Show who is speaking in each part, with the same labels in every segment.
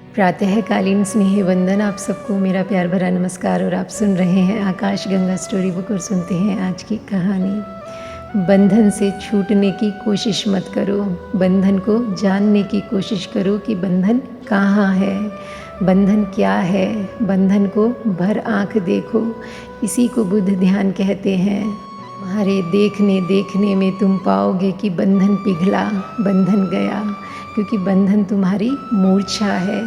Speaker 1: प्रातःकालीन स्नेह वंदन। आप सबको मेरा प्यार भरा नमस्कार। और आप सुन रहे हैं आकाश गंगा स्टोरी बुक और सुनते हैं आज की कहानी। बंधन से छूटने की कोशिश मत करो, बंधन को जानने की कोशिश करो कि बंधन कहाँ है, बंधन क्या है। बंधन को भर आँख देखो, इसी को बुद्ध ध्यान कहते हैं। तुम्हारे देखने देखने में तुम पाओगे कि बंधन पिघला, बंधन गया, क्योंकि बंधन तुम्हारी मूर्छा है।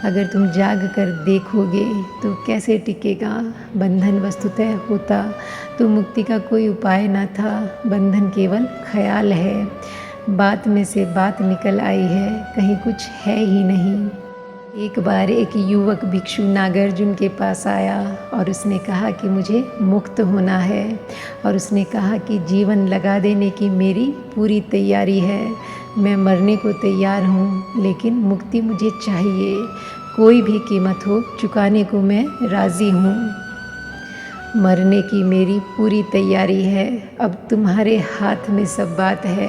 Speaker 1: अगर तुम जाग कर देखोगे तो कैसे टिकेगा। बंधन वस्तुतः होता तो मुक्ति का कोई उपाय न था। बंधन केवल ख्याल है, बात में से बात निकल आई है, कहीं कुछ है ही नहीं। एक बार एक युवक भिक्षु नागार्जुन के पास आया और उसने कहा कि मुझे मुक्त होना है, और उसने कहा कि जीवन लगा देने की मेरी पूरी तैयारी है। मैं मरने को तैयार हूँ, लेकिन मुक्ति मुझे चाहिए। कोई भी कीमत हो चुकाने को मैं राज़ी हूँ। मरने की मेरी पूरी तैयारी है। अब तुम्हारे हाथ में सब बात है।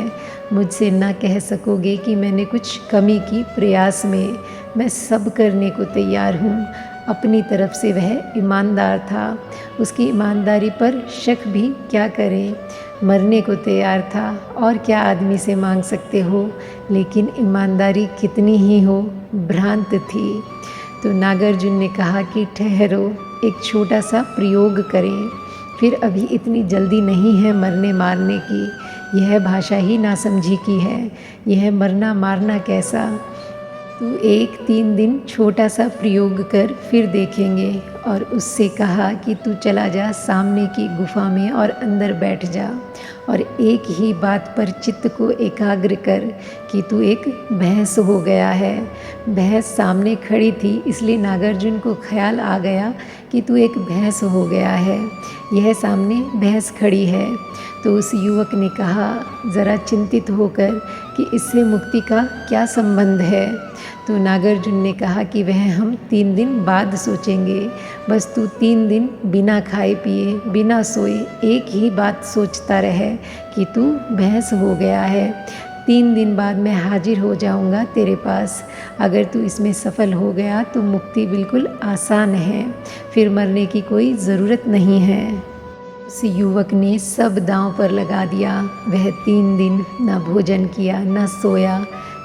Speaker 1: मुझसे ना कह सकोगे कि मैंने कुछ कमी की प्रयास में। मैं सब करने को तैयार हूँ। अपनी तरफ से वह ईमानदार था, उसकी ईमानदारी पर शक भी क्या करें। मरने को तैयार था, और क्या आदमी से मांग सकते हो। लेकिन ईमानदारी कितनी ही हो, भ्रांत थी। तो नागार्जुन ने कहा कि ठहरो, एक छोटा सा प्रयोग करें। फिर अभी इतनी जल्दी नहीं है मरने मारने की। यह भाषा ही नासमझी की है। यह मरना मारना कैसा। तू 1-3 दिन छोटा सा प्रयोग कर, फिर देखेंगे। और उससे कहा कि तू चला जा सामने की गुफा में और अंदर बैठ जा, और एक ही बात पर चित्त को एकाग्र कर कि तू एक भैंस हो गया है। भैंस सामने खड़ी थी, इसलिए नागार्जुन को ख्याल आ गया कि तू एक भैंस हो गया है। यह सामने भैंस खड़ी है। तो उस युवक ने कहा ज़रा चिंतित होकर कि इससे मुक्ति का क्या संबंध है। तो नागार्जुन ने कहा कि वह हम 3 दिन बाद सोचेंगे। बस तू 3 दिन बिना खाए पिए, बिना सोए एक ही बात सोचता रहे कि तू भैंस हो गया है। 3 दिन बाद मैं हाजिर हो जाऊंगा तेरे पास। अगर तू इसमें सफल हो गया तो मुक्ति बिल्कुल आसान है, फिर मरने की कोई ज़रूरत नहीं है। उस युवक ने सब दांव पर लगा दिया। वह 3 दिन न भोजन किया, न सोया।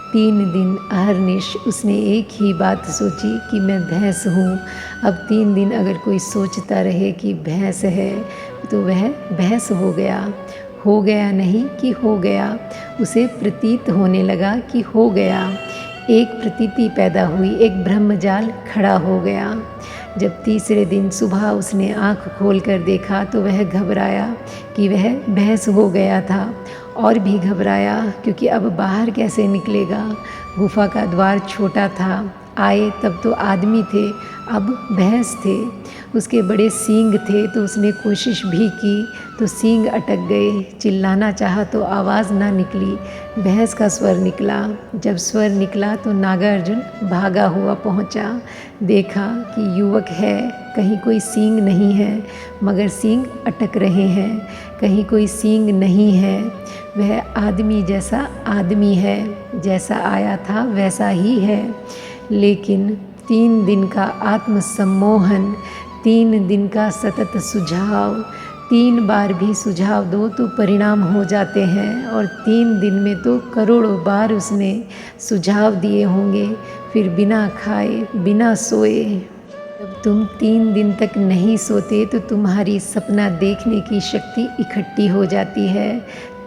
Speaker 1: 3 दिन अहर्निश उसने एक ही बात सोची कि मैं भैंस हूँ। अब 3 दिन अगर कोई सोचता रहे कि भैंस है, तो वह भैंस हो गया। हो गया नहीं कि हो गया, उसे प्रतीत होने लगा कि हो गया। एक प्रतीति पैदा हुई, एक ब्रह्मजाल खड़ा हो गया। जब तीसरे दिन सुबह उसने आँख खोलकर देखा तो वह घबराया कि वह भैंस हो गया था, और भी घबराया क्योंकि अब बाहर कैसे निकलेगा। गुफा का द्वार छोटा था। आए तब तो आदमी थे, अब भैंस थे। उसके बड़े सींग थे, तो उसने कोशिश भी की तो सींग अटक गए। चिल्लाना चाहा तो आवाज़ ना निकली। भैंस का स्वर निकला। जब स्वर निकला तो नागार्जुन भागा हुआ पहुंचा। देखा कि युवक है, कहीं कोई सींग नहीं है, मगर सींग अटक रहे हैं। कहीं कोई सींग नहीं है। वह आदमी जैसा आदमी है, जैसा आया था वैसा ही है। लेकिन 3 दिन का आत्मसम्मोहन, 3 दिन का सतत सुझाव, 3 बार भी सुझाव दो तो परिणाम हो जाते हैं, और 3 दिन में तो करोड़ों बार उसने सुझाव दिए होंगे, फिर बिना खाए बिना सोए। जब तुम 3 दिन तक नहीं सोते तो तुम्हारी सपना देखने की शक्ति इकट्ठी हो जाती है।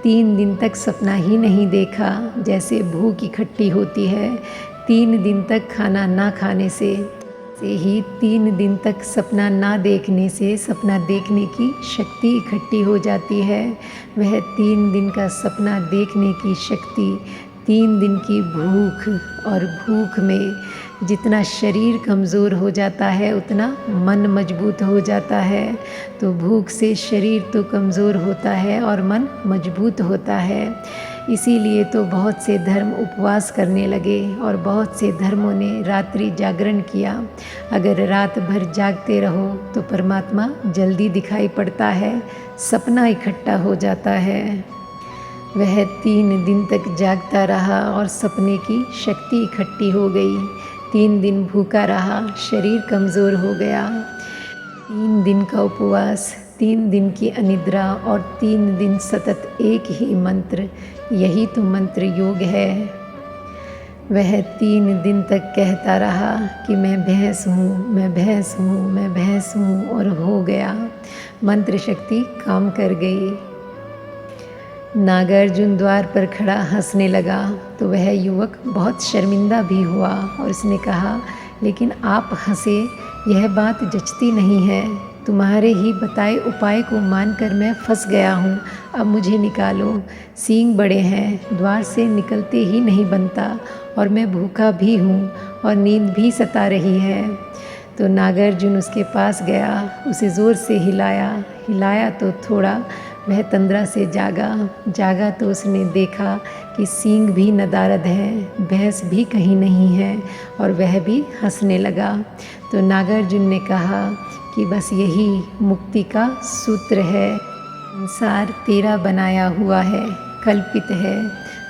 Speaker 1: 3 दिन तक सपना ही नहीं देखा, जैसे भूख इकट्ठी होती है। 3 दिन तक खाना ना खाने से ही 3 दिन तक सपना ना देखने से सपना देखने की शक्ति इकट्ठी हो जाती है। वह 3 दिन का सपना देखने की शक्ति, 3 दिन की भूख, और भूख में जितना शरीर कमज़ोर हो जाता है उतना मन मजबूत हो जाता है। तो भूख से शरीर तो कमज़ोर होता है और मन मजबूत होता है। इसीलिए तो बहुत से धर्म उपवास करने लगे, और बहुत से धर्मों ने रात्रि जागरण किया। अगर रात भर जागते रहो तो परमात्मा जल्दी दिखाई पड़ता है, सपना इकट्ठा हो जाता है। वह 3 दिन तक जागता रहा और सपने की शक्ति इकट्ठी हो गई। 3 दिन भूखा रहा, शरीर कमज़ोर हो गया। 3 दिन का उपवास, 3 दिन की अनिद्रा और 3 दिन सतत एक ही मंत्र, यही तो मंत्र योग है। वह 3 दिन तक कहता रहा कि मैं भैंस हूँ, मैं भैंस हूँ, मैं भैंस हूँ, और हो गया। मंत्र शक्ति काम कर गई। नागार्जुन द्वार पर खड़ा हंसने लगा तो वह युवक बहुत शर्मिंदा भी हुआ और उसने कहा, लेकिन आप हंसे, यह बात जचती नहीं है। तुम्हारे ही बताए उपाय को मानकर मैं फंस गया हूँ, अब मुझे निकालो। सींग बड़े हैं, द्वार से निकलते ही नहीं बनता, और मैं भूखा भी हूँ और नींद भी सता रही है। तो नागार्जुन उसके पास गया, उसे ज़ोर से हिलाया तो थोड़ा वह तंद्रा से जागा तो उसने देखा कि सींग भी नदारद है, भैंस भी कहीं नहीं है, और वह भी हंसने लगा। तो नागार्जुन ने कहा कि बस यही मुक्ति का सूत्र है। संसार तेरा बनाया हुआ है, कल्पित है।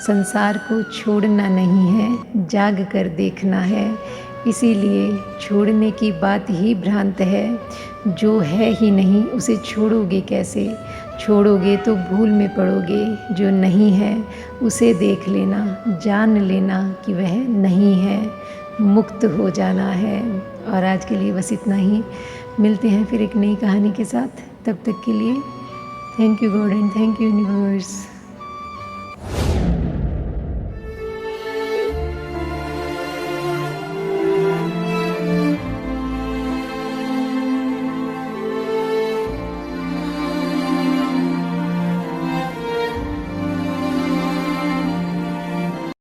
Speaker 1: संसार को छोड़ना नहीं है, जाग कर देखना है। इसीलिए छोड़ने की बात ही भ्रांत है। जो है ही नहीं उसे छोड़ोगे कैसे? छोड़ोगे तो भूल में पड़ोगे। जो नहीं है उसे देख लेना, जान लेना कि वह नहीं है, मुक्त हो जाना है। और आज के लिए बस इतना ही। मिलते हैं फिर एक नई कहानी के साथ। तब तक के लिए thank you God and thank you universe.